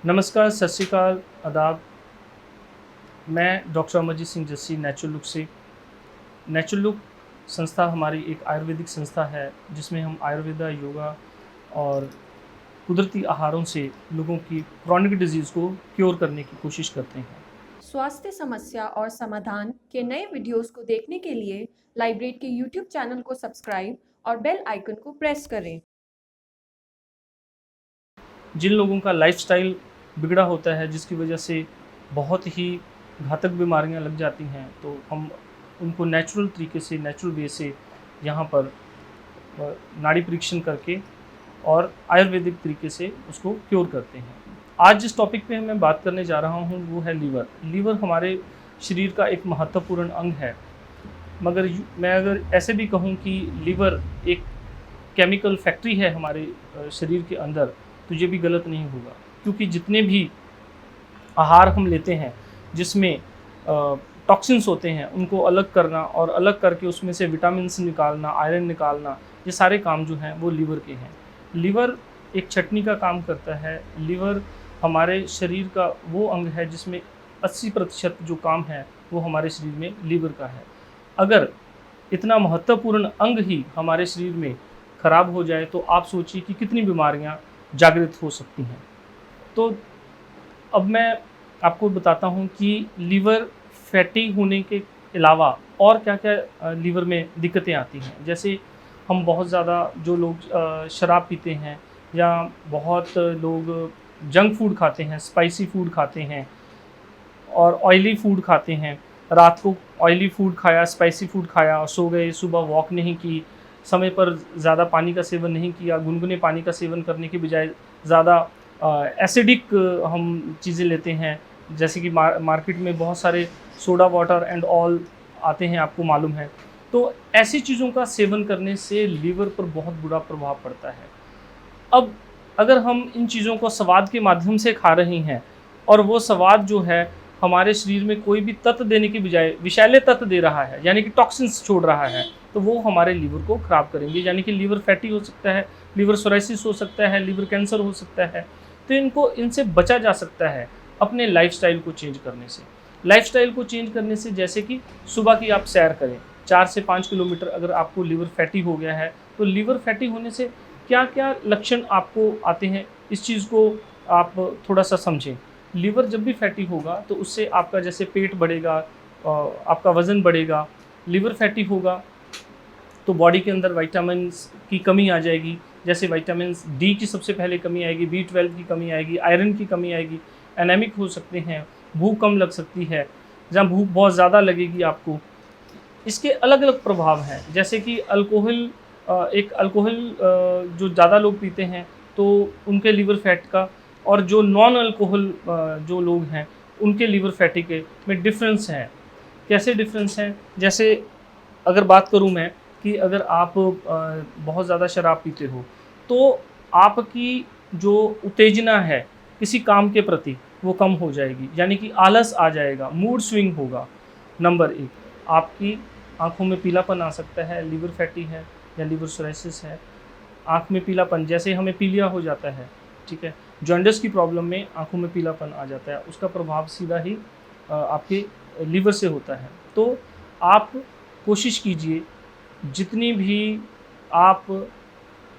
नमस्कार, सत श्री अकाल, आदाब। मैं doctor Amarjeet Singh Jassi natural look से। नेचुरल लुक संस्था हमारी एक आयुर्वेदिक संस्था है जिसमें हम आयुर्वेदा, योगा और कुदरती आहारों से लोगों की क्रॉनिक डिजीज़ को क्योर करने की कोशिश करते हैं। स्वास्थ्य समस्या और समाधान के नए वीडियोस को देखने के लिए लाइब्रेट के यूट्यूब चैनल को सब्सक्राइब और बेल आइकन को प्रेस करें। जिन लोगों का लाइफ़स्टाइल बिगड़ा होता है जिसकी वजह से बहुत ही घातक बीमारियां लग जाती हैं, तो हम उनको नेचुरल तरीके से, नेचुरल वे से यहाँ पर नाड़ी परीक्षण करके और आयुर्वेदिक तरीके से उसको क्योर करते हैं। आज जिस टॉपिक पे मैं बात करने जा रहा हूँ वो है लीवर। लीवर हमारे शरीर का एक महत्वपूर्ण अंग है, मगर मैं अगर ऐसे भी कहूँ कि लीवर एक केमिकल फैक्ट्री है हमारे शरीर के अंदर, तो ये भी गलत नहीं होगा, क्योंकि जितने भी आहार हम लेते हैं जिसमें टॉक्सिन्स होते हैं उनको अलग करना और अलग करके उसमें से विटामिन्स निकालना, आयरन निकालना, ये सारे काम जो हैं वो लीवर के हैं। लीवर एक चटनी का काम करता है। लीवर हमारे शरीर का वो अंग है जिसमें 80% जो काम है वो हमारे शरीर में लीवर का है। अगर इतना महत्वपूर्ण अंग ही हमारे शरीर में खराब हो जाए तो आप सोचिए कि कितनी बीमारियां जागृत हो सकती हैं। तो अब मैं आपको बताता हूँ कि लीवर फैटी होने के अलावा और क्या-क्या लीवर में दिक्कतें आती हैं। जैसे हम बहुत ज़्यादा जो लोग शराब पीते हैं या बहुत लोग जंक फूड खाते हैं, स्पाइसी फूड खाते हैं और ऑयली फूड खाते हैं। रात को ऑयली फूड खाया, स्पाइसी फूड खाया और सो गए, सुबह वॉक नहीं की, समय पर ज़्यादा पानी का सेवन नहीं किया, गुनगुने पानी का सेवन करने की बजाय ज़्यादा एसिडिक हम चीज़ें लेते हैं। जैसे कि मार्केट में बहुत सारे सोडा वाटर एंड ऑल आते हैं, आपको मालूम है। तो ऐसी चीज़ों का सेवन करने से लीवर पर बहुत बुरा प्रभाव पड़ता है। अब अगर हम इन चीज़ों को स्वाद के माध्यम से खा रहे हैं और वो स्वाद जो है हमारे शरीर में कोई भी तत्व देने की बजाय विषैले तत्व दे रहा है, यानी कि टॉक्सिन्स छोड़ रहा है, तो वो हमारे लीवर को ख़राब करेंगे। यानी कि लीवर फैटी हो सकता है, लीवर सोराइसिस हो सकता है, लीवर कैंसर हो सकता है। तो इनसे बचा जा सकता है अपने लाइफ़स्टाइल को चेंज करने से। लाइफ़स्टाइल को चेंज करने से जैसे कि सुबह की आप सैर करें, 4 से 5 किलोमीटर। अगर आपको लीवर फैटी हो गया है, तो लीवर फैटी होने से क्या-क्या लक्षण आपको आते हैं, इस चीज़ को आप थोड़ा-सा समझें। लीवर जब भी फैटी होगा तो उससे आपका जैसे पेट बढ़ेगा, आपका वज़न बढ़ेगा। लीवर फैटी होगा तो बॉडी के अंदर विटामिन्स की कमी आ जाएगी। जैसे विटामिन्स डी की सबसे पहले कमी आएगी, बी12 की कमी आएगी, आयरन की कमी आएगी, एनीमिक हो सकते हैं, भूख कम लग सकती है, जहाँ भूख बहुत ज़्यादा लगेगी आपको। इसके अलग-अलग प्रभाव हैं, जैसे कि अल्कोहल जो ज़्यादा लोग पीते हैं तो उनके लीवर फैट का, और जो नॉन अल्कोहल जो लोग हैं उनके लीवर फैटी के में डिफ़रेंस है। कैसे डिफ़रेंस हैं? जैसे अगर बात करूँ मैं कि अगर आप बहुत ज़्यादा शराब पीते हो, तो आपकी जो उत्तेजना है किसी काम के प्रति वो कम हो जाएगी, यानी कि आलस आ जाएगा, मूड स्विंग होगा। नंबर 1, आपकी आँखों में पीलापन आ सकता है, लीवर फैटी है या लीवर सोराइसिस है। आँख में पीलापन, जैसे हमें पीलिया हो जाता है, ठीक है? जॉन्डिस की प्रॉब्लम में आँखों में पीलापन आ जाता है, उसका प्रभाव सीधा ही आपके लीवर से होता है। तो आप कोशिश कीजिए, जितनी भी आप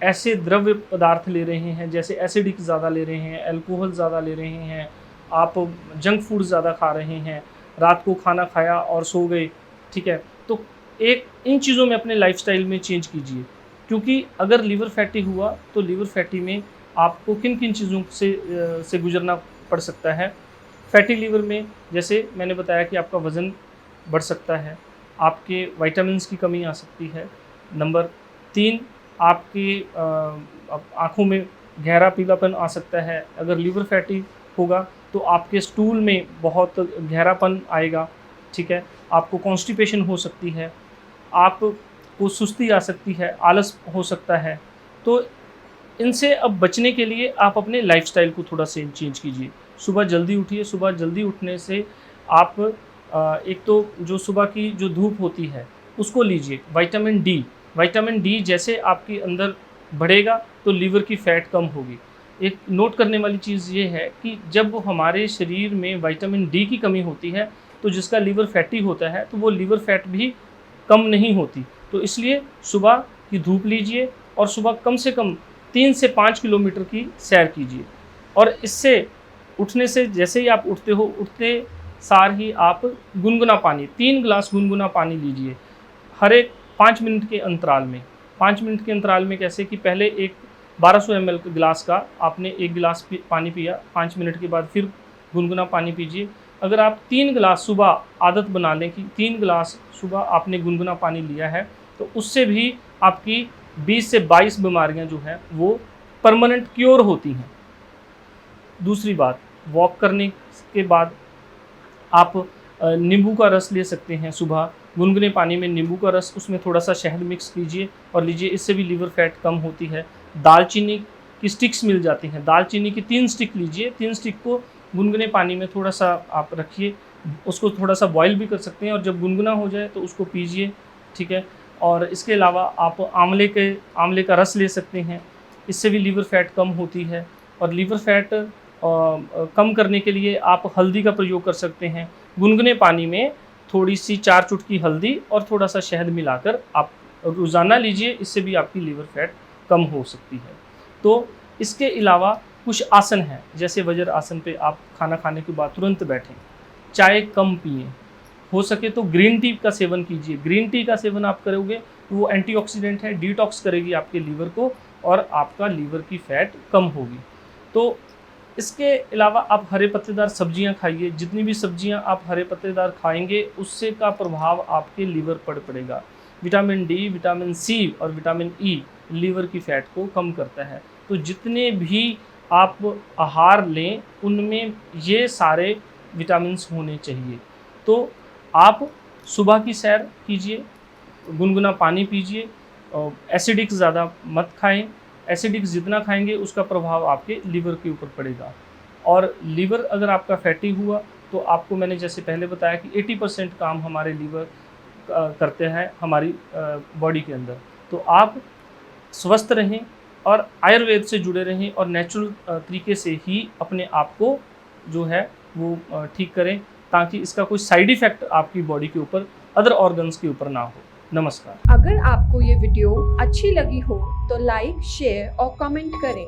ऐसे द्रव्य पदार्थ ले रहे हैं, जैसे एसिडिक ज़्यादा ले रहे हैं, अल्कोहल ज़्यादा ले रहे हैं, आप जंक फूड ज़्यादा खा रहे हैं, रात को खाना खाया और सो गए, ठीक है? तो एक इन चीज़ों में अपने लाइफ़स्टाइल में चेंज कीजिए, क्योंकि अगर लीवर फैटी हुआ तो लीवर फैटी में आपको किन-किन चीज़ों से गुज़रना पड़ सकता है। फैटी लीवर में जैसे मैंने बताया कि आपका वज़न बढ़ सकता है, आपके विटामिन्स की कमी आ सकती है। नंबर 3, आपकी आँखों में गहरा पीलापन आ सकता है। अगर लीवर फैटी होगा तो आपके स्टूल में बहुत गहरापन आएगा, ठीक है? आपको कॉन्स्टिपेशन हो सकती है, आपको सुस्ती आ सकती है, आलस हो सकता है। तो इनसे अब बचने के लिए आप अपने लाइफ़स्टाइल को थोड़ा से चेंज कीजिए। सुबह जल्दी उठिए, सुबह जल्दी उठने से आप एक तो जो सुबह की जो धूप होती है, उसको लीजिए। विटामिन डी जैसे आपके अंदर बढ़ेगा तो लीवर की फैट कम होगी। एक नोट करने वाली चीज़ ये है कि जब हमारे शरीर में विटामिन डी की कमी होती है, तो जिसका लीवर फैटी होता है, तो वो लीवर फैट भी कम नहीं होती। तो इसलिए सुबह की धूप लीजिए और सुबह कम से कम 3 से 5 किलोमीटर की सैर कीजिए। और इससे उठने से जैसे ही आप उठते हो, उठते सार ही आप गुनगुना पानी 3 गिलास गुनगुना पानी लीजिए हर एक 5 मिनट के अंतराल में। 5 मिनट के अंतराल में कैसे कि पहले एक 1200 ml के गिलास का आपने 1 गिलास पानी पिया, 5 मिनट के बाद फिर गुनगुना पानी पीजिए। अगर आप 3 गिलास सुबह आदत बना लें कि 3 गिलास सुबह आपने गुनगुना पानी लिया है, तो उससे भी आपकी 20 से 22 बीमारियां जो हैं वो परमानेंट क्योर होती हैं। दूसरी बात, वॉक करने के बाद आप नींबू का रस ले सकते हैं सुबह, गुनगुने पानी में नींबू का रस, उसमें थोड़ा-सा शहद मिक्स कीजिए और लीजिए, इससे भी लीवर फैट कम होती है। दालचीनी की स्टिक्स मिल जाती हैं, दालचीनी की 3 स्टिक लीजिए, 3 स्टिक को गुनगुने पानी में थोड़ा-सा आप रखिए, उसको थोड़ा-सा बॉयल भी कर सकते हैं और जब गुनगुना हो जाए तो उसको पीजिए, ठीक है। और इसके अलावा आप आंवले का रस ले सकते हैं, इससे भी लीवर फैट कम होती है। और लीवर फैट कम करने के लिए आप हल्दी का प्रयोग कर सकते हैं। गुनगुने पानी में थोड़ी-सी 4 चुटकी हल्दी और थोड़ा-सा शहद मिलाकर आप रोज़ाना लीजिए, इससे भी आपकी लीवर फैट कम हो सकती है। तो इसके अलावा कुछ आसन हैं, जैसे वज्र आसन पे आप खाना खाने के बाद तुरंत बैठें, चाय कम पिएँ, हो सके तो ग्रीन टी का सेवन कीजिए। ग्रीन टी का सेवन आप करोगे तो वो एंटीऑक्सीडेंट है, डिटॉक्स करेगी आपके लीवर को और आपका लीवर की फैट कम होगी। तो इसके अलावा आप हरे पत्तेदार सब्जियां खाइए, जितनी भी सब्जियां आप हरे पत्तेदार खाएंगे उससे का प्रभाव आपके लीवर पर पड़ेगा। विटामिन डी, विटामिन सी और विटामिन ई लीवर की फैट को कम करता है। तो जितने भी आप आहार लें उनमें ये सारे विटामिन्स होने चाहिए। तो आप सुबह की सैर कीजिए, गुनगुना पानी पीजिए और एसिडिक ज़्यादा मत खाएं। एसिडिक जितना खाएंगे उसका प्रभाव आपके लीवर के ऊपर पड़ेगा। और लीवर अगर आपका फैटी हुआ तो आपको मैंने जैसे पहले बताया कि 80% काम हमारे लीवर करते हैं हमारी बॉडी के अंदर। तो आप स्वस्थ रहें और आयुर्वेद से जुड़े रहें और नेचुरल तरीके से ही अपने आप को जो है वो ठीक करें, ताकि इसका कोई साइड इफ़ेक्ट आपकी बॉडी के ऊपर, अदर ऑर्गन्स के ऊपर ना हो। नमस्कार। अगर आपको ये वीडियो अच्छी लगी हो तो लाइक, शेयर और कमेंट करें।